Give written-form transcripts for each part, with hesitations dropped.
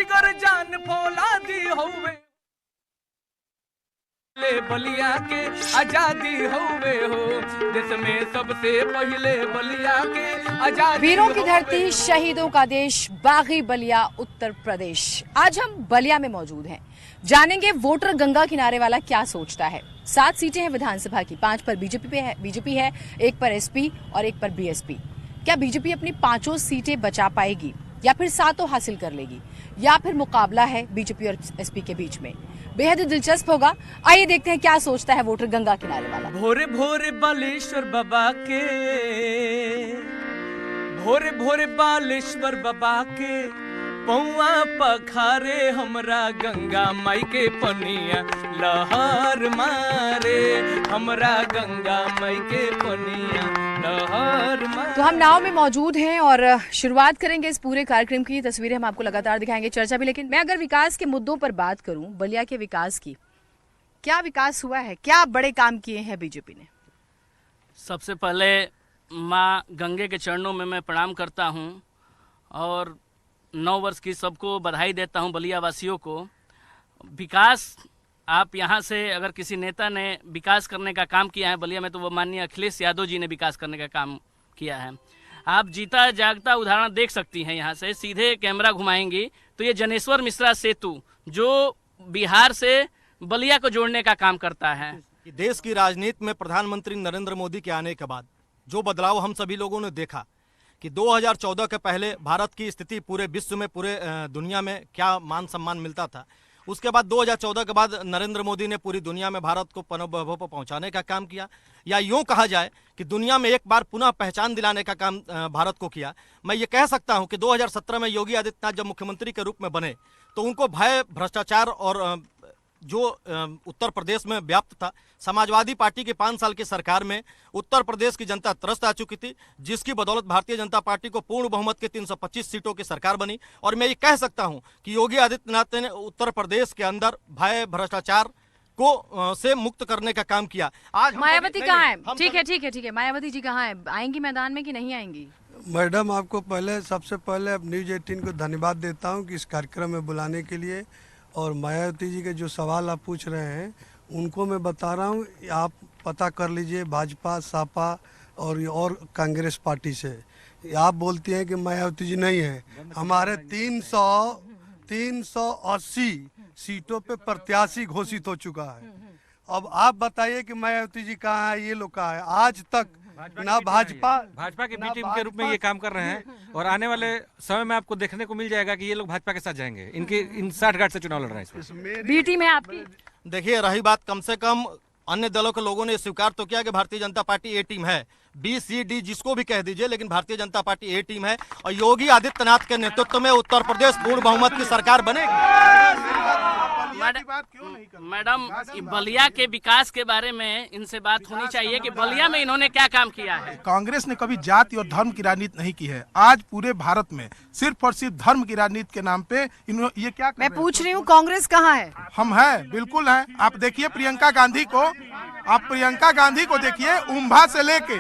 जिगर जान फौलादी हवे ले बलिया के आजादी हवे हो, देश में सबसे पहले बलिया के आजादी। वीरों की धरती, शहीदों का देश, बागी बलिया, उत्तर प्रदेश। आज हम बलिया में मौजूद हैं। जानेंगे वोटर गंगा किनारे वाला क्या सोचता है। 7 सीटें हैं विधानसभा की, 5 पर बीजेपी है, 1 पर एसपी और 1 पर बीएसपी। क्या बीजेपी अपनी 5 सीटें बचा पाएगी या फिर 7 हासिल कर लेगी, या फिर मुकाबला है बीजेपी और एसपी के बीच में? बेहद दिलचस्प होगा। आइए देखते हैं क्या सोचता है वोटर गंगा किनारे वाला। भोरे भोरे बालेश्वर बाबा के, भोरे भोरे बालेश्वर बाबा के पौआ पखारे, हमरा गंगा माई के पनिया लहर मारे, हमरा गंगा माई के पनिया लहर मारे। तो हम नाव में मौजूद हैं और शुरुआत करेंगे इस पूरे कार्यक्रम की। तस्वीरें हम आपको लगातार दिखाएंगे, चर्चा भी। लेकिन मैं अगर विकास के मुद्दों पर बात करूं, बलिया के विकास की, क्या विकास हुआ है, क्या बड़े काम किए हैं बीजेपी ने? सबसे पहले माँ गंगे के चरणों में मैं प्रणाम करता हूं और 9 वर्ष की सबको बधाई देता हूं, बलिया वासियों को। विकास, आप यहाँ से अगर किसी नेता ने विकास करने का काम किया है बलिया में, तो वो माननीय अखिलेश यादव जी ने विकास करने का काम किया है। आप जीता जागता उदाहरण देख सकती हैं। यहाँ से सीधे कैमरा घुमाएंगी तो ये जनेश्वर मिश्रा सेतु, जो बिहार से बलिया को जोड़ने का काम करता है। देश की राजनीति में प्रधानमंत्री नरेंद्र मोदी के आने के बाद जो बदलाव हम सभी लोगों ने देखा कि 2014 के पहले भारत की स्थिति पूरे विश्व में, पूरे दुनिया में क्या मान सम्मान मिलता था, उसके बाद 2014 के बाद नरेंद्र मोदी ने पूरी दुनिया में भारत को पनोवैभव पर पहुंचाने का काम किया, या यूं कहा जाए कि दुनिया में एक बार पुनः पहचान दिलाने का काम भारत को किया। मैं ये कह सकता हूं कि 2017 में योगी आदित्यनाथ जब मुख्यमंत्री के रूप में बने तो उनको भय, भ्रष्टाचार और जो उत्तर प्रदेश में व्याप्त था, समाजवादी पार्टी की 5 साल की सरकार में उत्तर प्रदेश की जनता त्रस्त आ चुकी थी, जिसकी बदौलत भारतीय जनता पार्टी को पूर्ण बहुमत के 325 सीटों की सरकार बनी। और मैं ये कह सकता हूं कि योगी आदित्यनाथ ने उत्तर प्रदेश के अंदर भय, भ्रष्टाचार को से मुक्त करने का काम किया। आज मायावती कहाँ है? ठीक है, मायावती जी कहाँ है? आएंगी मैदान में कि नहीं आएंगी? मैडम, आपको सबसे पहले न्यूज 18 को धन्यवाद देता हूँ कि इस कार्यक्रम में बुलाने के लिए। और मायावती जी के जो सवाल आप पूछ रहे हैं उनको मैं बता रहा हूँ, आप पता कर लीजिए भाजपा, सपा और कांग्रेस पार्टी से। आप बोलती हैं कि मायावती जी नहीं है। हमारे 380 सीटों पे प्रत्याशी घोषित हो चुका है। अब आप बताइए कि मायावती जी कहाँ है, ये लोग कहाँ है? आज तक ना भाजपा के बी टीम के रूप में ये काम कर रहे हैं और आने वाले समय में आपको देखने को मिल जाएगा कि ये लोग भाजपा के साथ जाएंगे। इन 60 गार्ड से चुनाव लड़ रहे हैं। बी टीम है आपकी? देखिए, रही बात, कम से कम अन्य दलों के लोगों ने स्वीकार तो किया कि भारतीय जनता पार्टी ए टीम है, बी सी डी जिसको भी कह दीजिए, लेकिन भारतीय जनता पार्टी ए टीम है और योगी आदित्यनाथ के नेतृत्व में उत्तर प्रदेश पूर्ण बहुमत की सरकार बनेगी। मैडम, बलिया के विकास के बारे में इनसे बात होनी चाहिए कि बलिया में इन्होंने क्या काम किया है। कांग्रेस ने कभी जाति और धर्म की राजनीति नहीं की है। आज पूरे भारत में सिर्फ और सिर्फ धर्म की राजनीति के नाम पे ये क्या मैं पूछ रही हूँ, कांग्रेस कहाँ है? हम हैं, बिल्कुल हैं। आप देखिए प्रियंका गांधी को, देखिए, उम्भा से लेके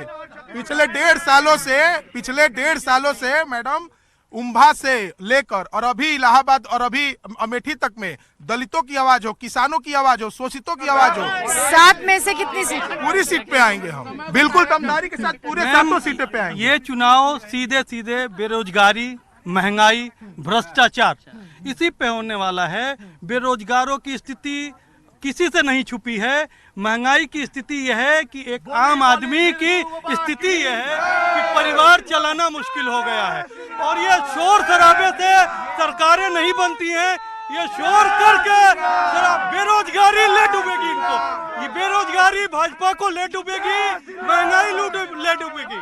पिछले 1.5 सालों से मैडम, उम्भा से लेकर और अभी इलाहाबाद और अभी अमेठी तक में दलितों की आवाज हो, किसानों की आवाज हो, शोषितों की आवाज हो। 7 में से कितनी सीट? पूरी सीट पे आएंगे हम, बिल्कुल दमदारी के साथ पूरे 7 सीटों पे आएंगे। ये चुनाव सीधे बेरोजगारी, महंगाई, भ्रष्टाचार इसी पे होने वाला है। बेरोजगारों की स्थिति किसी से नहीं छुपी है। महंगाई की स्थिति यह है कि एक आम आदमी की स्थिति यह है कि परिवार चलाना मुश्किल हो गया है। और ये शोर शराबे से सरकारें नहीं बनती हैं। ये शोर करके जरा बेरोजगारी ले डूबेगी इनको। ये बेरोजगारी भाजपा को ले डूबेगी, महंगाई ले डूबेगी।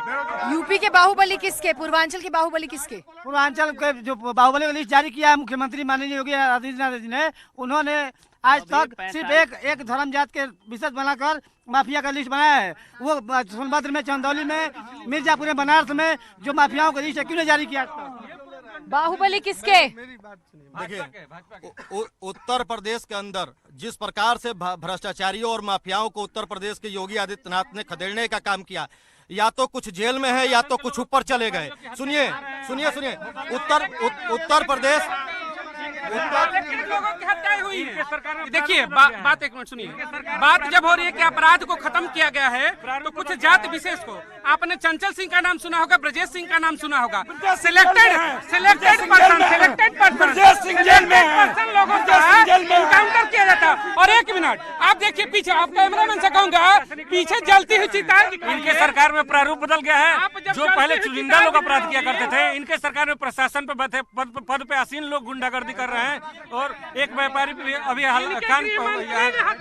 यूपी के बाहुबली किसके? पूर्वांचल के बाहुबली किसके? पूर्वांचल के जो बाहुबली का लिस्ट जारी किया है मुख्यमंत्री माननीय योगी आदित्यनाथ जी ने, उन्होंने आज तक सिर्फ एक धर्म जात के विशेष बनाकर माफिया का लिस्ट बनाया है। वो सोनभद्र में, चंदौली में, मिर्जापुर में, बनारस में जो माफियाओं का लिस्ट है, क्यों नहीं जारी किया? बाहुबली किसके? देखिए, उत्तर प्रदेश के अंदर जिस प्रकार से भ्रष्टाचारियों और माफियाओं को उत्तर प्रदेश के योगी आदित्यनाथ ने खदेड़ने का काम किया, या तो कुछ जेल में है या तो कुछ ऊपर चले गए। सुनिए, उत्तर प्रदेश लोगों की हत्याएं हुई हैं। देखिए बात एक मिनट सुनिए, बात जब हो रही है कि अपराध को खत्म किया गया है तो कुछ जाति विशेष को, आपने चंचल सिंह का नाम सुना होगा, ब्रजेश सिंह का नाम सुना होगा, सिलेक्टेड पर्सन लोगों का इनकाउंटर किया जाता। और एक मिनट आप देखिए पीछे, आप कैमरामैन से कहूंगा पीछे जलती हुई चिता। इनके सरकार में प्रारूप बदल गया है। जो पहले चुनिंदा लोग अपराध किया करते थे, इनके सरकार में प्रशासन पे पद पे आसीन लोग गुंडागर्दी कर रहे हैं। और एक व्यापारी अभी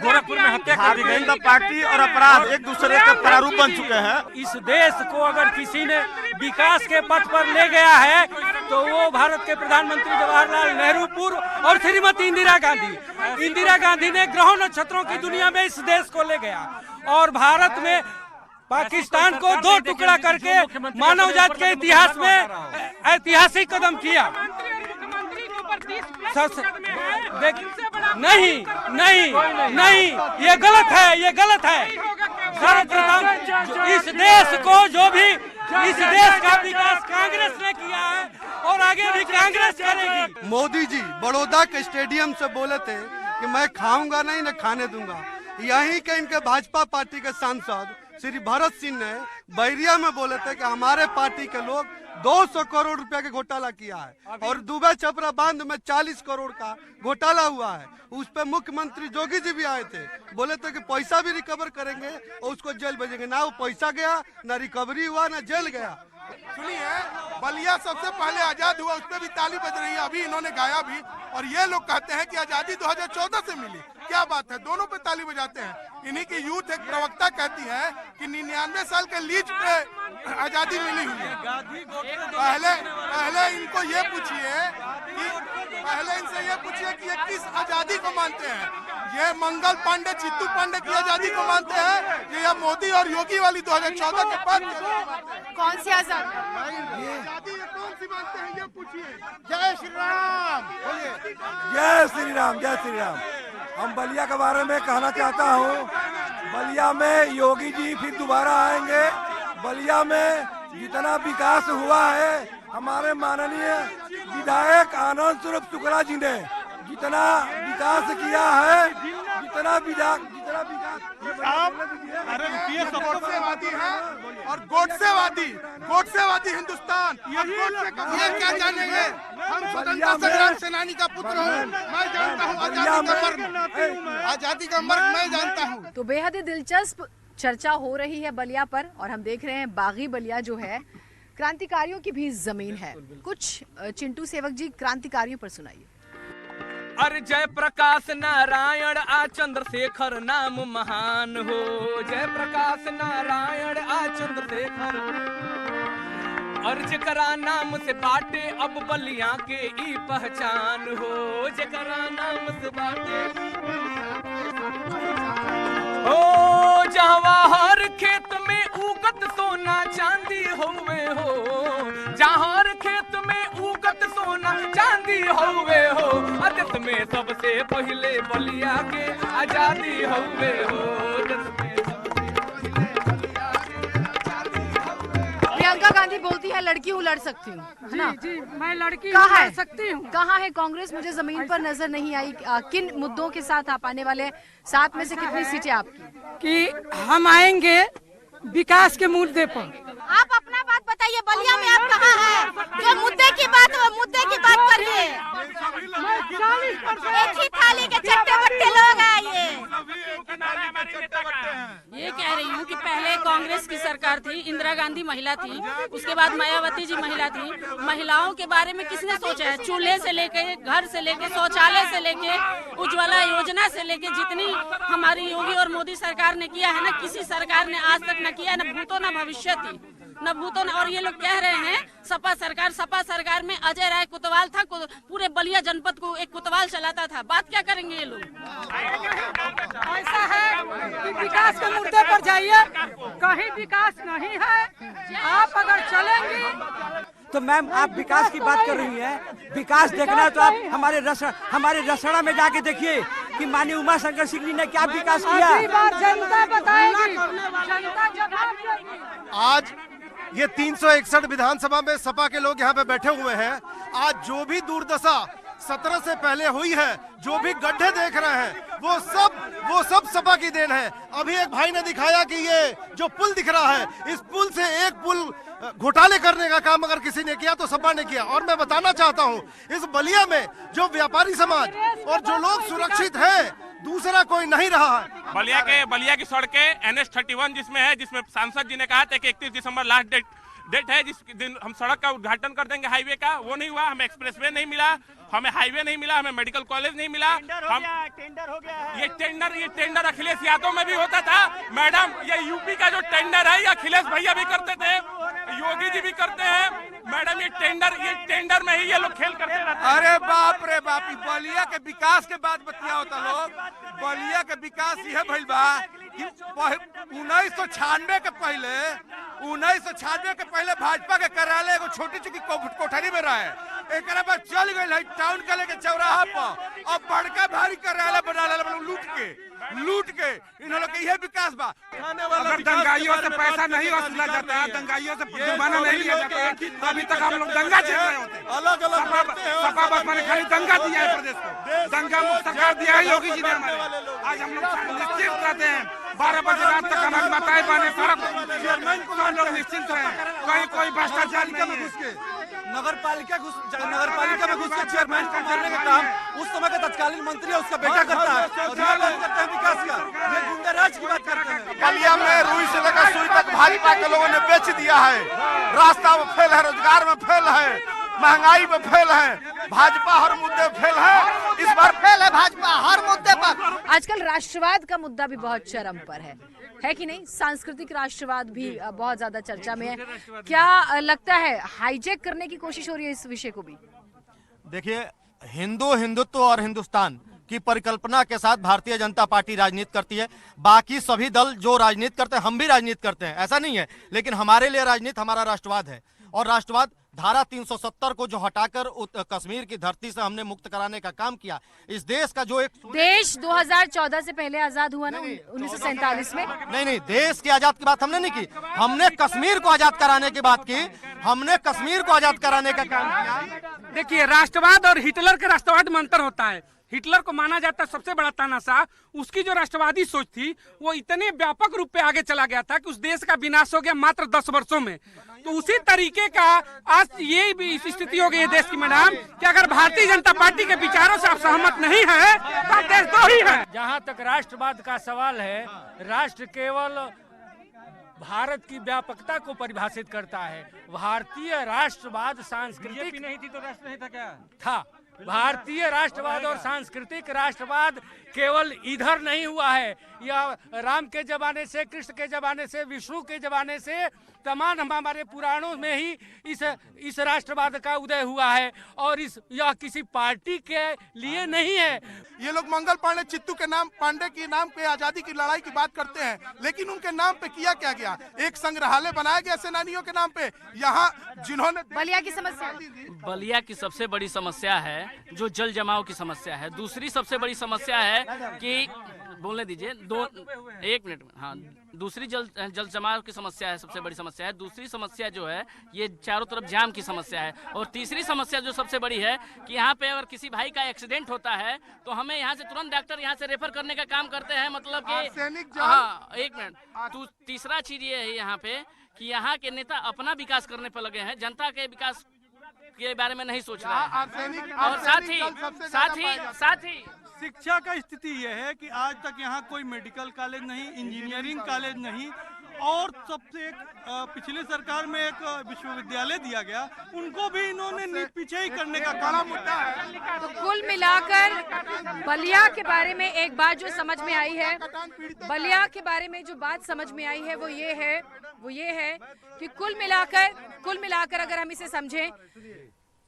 गोरखपुर में हत्या कर दी गई। पार्टी और अपराध एक दूसरे के प्रारूप बन चुके हैं। इस देश को अगर किसी ने विकास के पथ पर ले गया है तो वो भारत के प्रधानमंत्री जवाहरलाल नेहरू पूर्व और श्रीमती इंदिरा गांधी। इंदिरा गांधी ने ग्रहों नक्षत्रों की दुनिया में इस देश को ले गया और भारत में पाकिस्तान को दो टुकड़ा करके मानव जाति के इतिहास में ऐतिहासिक कदम किया। नहीं, ये गलत है, ये गलत है। सर्वप्रथम इस देश को जो भी इस देश का विकास कांग्रेस ने किया है और आगे भी कांग्रेस करेगी। मोदी जी बड़ौदा के स्टेडियम से बोले थे कि मैं खाऊंगा नहीं न खाने दूंगा। यहीं के इनके भाजपा पार्टी के सांसद श्री भरत सिंह ने बैरिया में बोले थे कि हमारे पार्टी के लोग 200 करोड़ रुपया के घोटाला किया है और दुबई छपरा बांध में 40 करोड़ का घोटाला हुआ है। उस पर मुख्यमंत्री जोगी जी भी आए थे, बोले थे कि पैसा भी रिकवर करेंगे और उसको जेल भेजेंगे। ना वो पैसा गया, ना रिकवरी हुआ, ना जेल गया। सुनिए, बलिया सबसे पहले आजाद हुआ, उस पर भी ताली बज रही है, अभी इन्होंने गाया भी। और ये लोग कहते हैं कि आजादी 2014 से मिली। क्या बात है, दोनों पे ताली बजाते हैं। इन्हीं की यूथ एक प्रवक्ता कहती है कि 99 साल के लीज पे आजादी मिली हुई है। पहले इनको ये पूछिए कि ये किस आजादी को मानते हैं। ये मंगल पांडे, चित्तू पांडे की आजादी को मानते हैं या मोदी और योगी वाली 2014 के बाद कौन सी आजादी? आजादी कौन सी मानते हैं, ये पूछिए। जय श्री राम, बोलिए। जय श्री राम, जय श्री राम। हम बलिया के बारे में कहना चाहता हूँ, बलिया में योगी जी फिर दोबारा आएंगे। बलिया में जितना विकास हुआ है, हमारे माननीय विधायक आनंद स्वरूप शुक्ला जी ने जितना विकास किया है, जितना विकास गोडसेवादी है और गोडसेवादी हिंदुस्तान। ये क्या जानेंगे? हम स्वतंत्रता संग्राम सेनानी का पुत्र हूँ, मैं जानता हूँ आजादी का मर्म मैं जानता हूँ। तो बेहद ही दिलचस्प चर्चा हो रही है बलिया पर और हम देख रहे हैं बागी बलिया जो है क्रांतिकारियों की भी जमीन है। कुछ चिंटू सेवक जी क्रांतिकारियों पर सुनाइए। अरे जय प्रकाश नारायण आ चंद्रशेखर नाम महान हो। जय प्रकाश नारायण आ चंद्रशेखर, और जकरा नाम से बाटे अब बलिया के ई पहचान हो। जकरा नाम से बाटे ओ जहाँ हर खेत में उगत सोना चांदी होवे हो। जहाँ हर खेत में उगत सोना चांदी होवे हो। देश में सबसे पहले बलिया के आजादी होवे हो। प्रियंका गांधी बोलती है लड़की हूँ, लड़ सकती हूँ, है ना? जी, मैं लड़की कहाँ लड़ सकती हूँ। कहाँ है कांग्रेस? मुझे जमीन पर नजर नहीं आई। किन मुद्दों के साथ आप आने वाले? 7 में से कितनी सीटें आपकी? कि हम आएंगे विकास के मुद्दे पर। आप अपना बात बताइए, बलिया में आप कहाँ हैं? जो मुद्दे की बात करिए। एक ही थाली के चट्टे बट्टे लोग आए। ये कह रही हूँ कि पहले कांग्रेस की सरकार थी, इंदिरा गांधी महिला थी, उसके बाद मायावती जी महिला थी। महिलाओं के बारे में किसने सोचा है? चूल्हे से लेके, घर से लेके, शौचालय से लेके, उज्ज्वला योजना से लेके, जितनी हमारी योगी और मोदी सरकार ने किया है ना, किसी सरकार ने आज तक न किया, न भूतो न भविष्य थी, न भूतो न। और ये लोग कह रहे हैं सपा सरकार में अजय राय कोतवाल था, पूरे बलिया जनपद को एक कोतवाल चलाता था। बात क्या करेंगे ये लोग? ऐसा है कि विकास के मुद्दे पर जाइए, कहीं विकास नहीं है। आप अगर चलेंगी तो मैम आप विकास की बात कर रही हैं। विकास देखना है तो आप हमारे रसड़ा में जाके देखिए कि माननीय उमा शंकर सिंह जी ने क्या विकास किया। जनता बताएगी, जनता जवाब देगी। आज ये 361 विधानसभा में सपा के लोग यहाँ पे बैठे हुए हैं। आज जो भी दुर्दशा 2017 से पहले हुई है, जो भी गड्ढे देख रहे हैं वो सब सपा की देन है। अभी एक भाई ने दिखाया कि ये जो पुल दिख रहा है, इस पुल से एक पुल घोटाले करने का काम अगर किसी ने किया तो सपा ने किया। और मैं बताना चाहता हूँ, इस बलिया में जो व्यापारी समाज और जो लोग सुरक्षित हैं, दूसरा कोई नहीं रहा है। बलिया की सड़कें NH-31 जिसमें सांसद जी ने कहा था कि 31 दिसंबर लास्ट डेट है, जिस दिन हम सड़क का उद्घाटन कर देंगे हाईवे का, वो नहीं हुआ। हमें एक्सप्रेसवे नहीं मिला, हमें हाईवे नहीं मिला, हमें मेडिकल कॉलेज नहीं मिला। टेंडर हो गया है। ये टेंडर अखिलेश यादव में भी होता था मैडम। ये यूपी का जो टेंडर है, ये अखिलेश भैया भी करते थे, योगी जी भी करते हैं मैडम। ये टेंडर में ही ये लोग खेल करते रहते हैं। अरे बाप रे बाप, बलिया के विकास के बाद बतिया होता लोग। बलिया के विकास यह भइल बा कि 1996 के पहले भाजपा के कार्यालय एगो छोटी चुकी कोठरी में रहे। एक बाद चल गई टाउन के लेके चौराहा पर, अब बड़का भारी कार्यालय बना लूट के इन लोग के यह विकास बा। अगर दंगाइयों से पैसा नहीं वसूला जाता है, दंगाइयों से जुर्माना नहीं लिया जाता है, तो अभी तक हम लोग दंगा चल रहे होते। सपा बसपा ने खाली दंगा दिया है प्रदेश को, दंगा मुक्त सरकार दिया है योगी जी ने हमारे। आज हम लोग निश्चिंत रहते हैं, 12 बजे रात तक हमारी माताएं बहनें सब लोग निश्चिंत रहे। कहीं कोई भ्रष्टाचार नहीं है। नगर पालिका में घुस के चेयरमैन को मारने का काम उस समय का तत्कालीन मंत्री है, उसका बेटा करता है। और ये बात करते हैं विकास का, ये गुंडाराज की बात करते हैं। बलिया में रुई से लेकर सुई तक भाजपा के लोगों ने बेच दिया है। रास्ता में फेल है, रोजगार में फेल है, महंगाई में फेल है, भाजपा हर मुद्दे फेल है। इस बार फेल है भाजपा हर मुद्दे पर। आजकल राष्ट्रवाद का मुद्दा भी बहुत चरम पर है कि नहीं? सांस्कृतिक राष्ट्रवाद भी बहुत ज्यादा चर्चा में है। क्या लगता है हाईजैक करने की कोशिश हो रही है इस विषय को भी? देखिए, हिंदुत्व और हिंदुस्तान की परिकल्पना के साथ भारतीय जनता पार्टी राजनीति करती है। बाकी सभी दल जो राजनीति करते हैं, हम भी राजनीति करते हैं, ऐसा नहीं है। लेकिन हमारे लिए राजनीति हमारा राष्ट्रवाद है। और राष्ट्रवाद धारा 370 को जो हटाकर कश्मीर की धरती से हमने मुक्त कराने का काम किया। इस देश का जो एक देश 2014 से पहले आजाद हुआ ना, 1947 में। नहीं, देश की आजाद की बात हमने नहीं की, हमने कश्मीर को आजाद कराने की बात की। हमने कश्मीर को आजाद कराने का काम किया। देखिए, राष्ट्रवाद और हिटलर के राष्ट्रवाद में अंतर होता है। हिटलर को माना जाता है सबसे बड़ा तानाशाह। उसकी जो राष्ट्रवादी सोच थी वो इतने व्यापक रूप पे आगे चला गया था कि उस देश का विनाश हो गया मात्र 10 वर्षों में। तो उसी तरीके का आज ये भी स्थिति हो गई है देश की मैडम कि अगर भारतीय जनता पार्टी के विचारों से आप सहमत नहीं है तो देश दो ही है। जहाँ तक राष्ट्रवाद का सवाल है, राष्ट्र केवल भारत की व्यापकता को परिभाषित करता है। भारतीय राष्ट्रवाद सांस्कृतिक नहीं थी तो राष्ट्र नहीं था क्या? था। भारतीय राष्ट्रवाद और सांस्कृतिक राष्ट्रवाद केवल इधर नहीं हुआ है। यह राम के जमाने से, कृष्ण के जमाने से, विष्णु के जमाने से तमाम हमारे पुराणों में ही इस राष्ट्रवाद का उदय हुआ है। और यह किसी पार्टी के लिए नहीं है। ये लोग मंगल पांडे के नाम पे आजादी की लड़ाई की बात करते हैं, लेकिन उनके नाम पे किया क्या गया? एक संग्रहालय बनाया गया सेनानियों के नाम पे। यहाँ जिन्होंने बलिया की समस्या, बलिया की सबसे बड़ी समस्या है जो जल जमाव की समस्या है। दूसरी सबसे बड़ी समस्या है कि बोलने दीजिए, एक मिनट में। हाँ, दूसरी जल जमाव की समस्या है, सबसे बड़ी समस्या है। दूसरी समस्या जो है ये चारों तरफ जाम की समस्या है। और तीसरी समस्या जो सबसे बड़ी है कि यहाँ पे अगर किसी भाई का एक्सीडेंट होता है तो हमें यहाँ से तुरंत डॉक्टर यहाँ से रेफर करने का काम करते हैं। मतलब कि हाँ, एक मिनट। तीसरा चीज ये है यहाँ पे कि यहाँ के नेता अपना विकास करने पर लगे हैं, जनता के विकास के बारे में नहीं सोच रहे हैं। और साथ ही शिक्षा का स्थिति यह है कि आज तक यहाँ कोई मेडिकल कॉलेज नहीं, इंजीनियरिंग कॉलेज नहीं। और सबसे पिछली सरकार में एक विश्वविद्यालय दिया गया, उनको भी इन्होंने नींद पीछे ही करने का काम मुद्दा है। तो कुल मिलाकर बलिया के बारे में एक बात जो समझ में आई है, बलिया के बारे में जो बात समझ में आई है वो ये है कि कुल मिलाकर अगर हम इसे समझें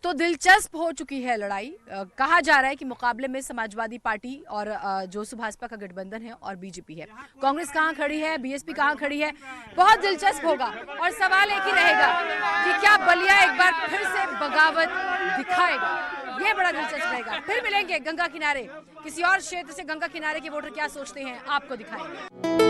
तो दिलचस्प हो चुकी है लड़ाई। कहा जा रहा है कि मुकाबले में समाजवादी पार्टी और जो भाजपा का गठबंधन है और बीजेपी है। कांग्रेस कहां खड़ी है, बीएसपी कहां खड़ी है, बहुत दिलचस्प होगा। और सवाल एक ही रहेगा कि क्या बलिया एक बार फिर से बगावत दिखाएगा? ये बड़ा दिलचस्प रहेगा। फिर मिलेंगे गंगा किनारे, किसी और क्षेत्र से गंगा किनारे के वोटर क्या सोचते हैं आपको दिखाएंगे।